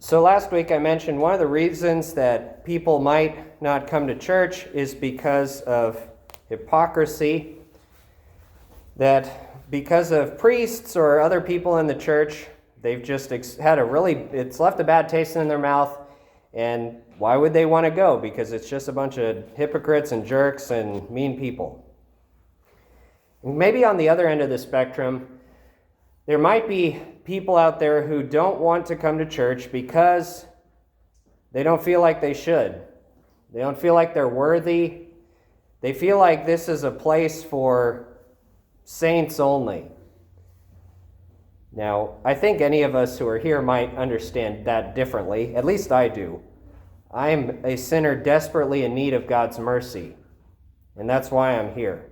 So last week I mentioned one of the reasons that people might not come to church is because of hypocrisy, that because of priests or other people in the church, they've just had it's left a bad taste in their mouth, and why would they want to go? Because it's just a bunch of hypocrites and jerks and mean people. And maybe on the other end of the spectrum, there might be people out there who don't want to come to church because they don't feel like they should. They don't feel like they're worthy. They feel like this is a place for saints only. Now, I think any of us who are here might understand that differently. At least I do. I am a sinner desperately in need of God's mercy, and that's why I'm here.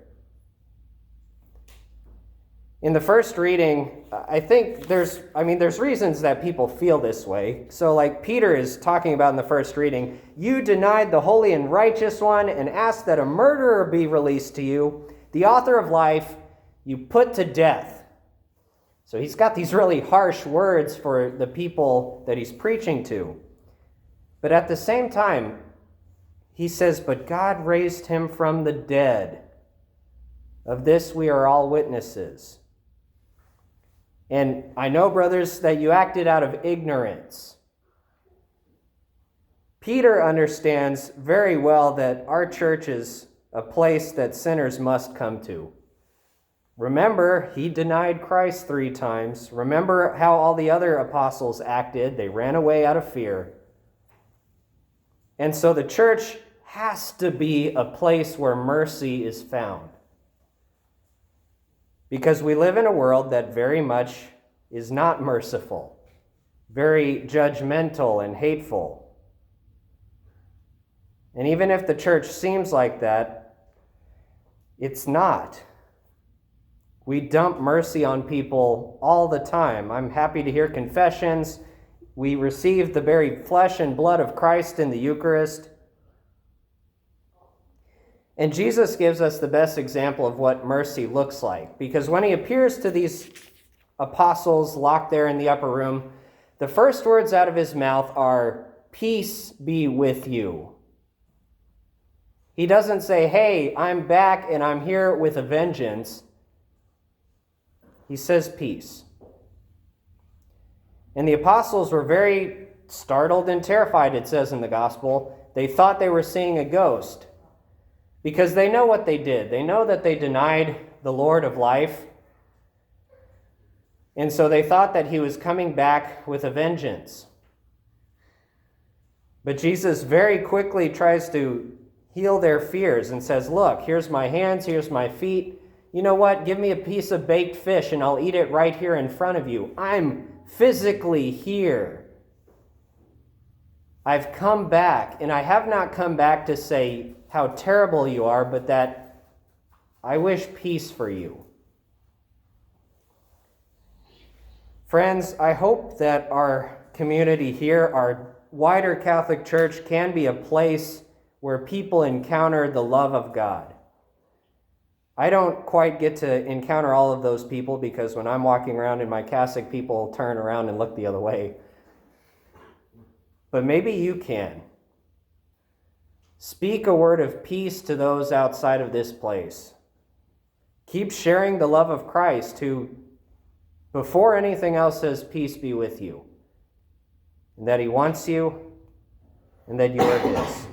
In the first reading, I think there's reasons that people feel this way. So like Peter is talking about in the first reading, you denied the holy and righteous one and asked that a murderer be released to you, the author of life you put to death. So he's got these really harsh words for the people that he's preaching to. But at the same time, he says, but God raised him from the dead. Of this we are all witnesses. And I know, brothers, that you acted out of ignorance. Peter understands very well that our church is a place that sinners must come to. Remember, he denied Christ 3 times. Remember how all the other apostles acted. They ran away out of fear. And so the church has to be a place where mercy is found. Because we live in a world that very much is not merciful, very judgmental and hateful. And even if the church seems like that, it's not. We dump mercy on people all the time. I'm happy to hear confessions. We receive the very flesh and blood of Christ in the Eucharist. And Jesus gives us the best example of what mercy looks like. Because when he appears to these apostles locked there in the upper room, the first words out of his mouth are, "Peace be with you." He doesn't say, "Hey, I'm back and I'm here with a vengeance." He says, "Peace." And the apostles were very startled and terrified, it says in the gospel. They thought they were seeing a ghost. Because they know what they did. They know that they denied the Lord of life. And so they thought that he was coming back with a vengeance. But Jesus very quickly tries to heal their fears and says, look, here's my hands, here's my feet. You know what? Give me a piece of baked fish and I'll eat it right here in front of you. I'm physically here. I've come back, and I have not come back to say how terrible you are, but that I wish peace for you. Friends, I hope that our community here, our wider Catholic Church, can be a place where people encounter the love of God. I don't quite get to encounter all of those people because when I'm walking around in my cassock, people turn around and look the other way. But maybe you can. Speak a word of peace to those outside of this place. Keep sharing the love of Christ, who, before anything else, says, peace be with you. And that he wants you, and that you are his.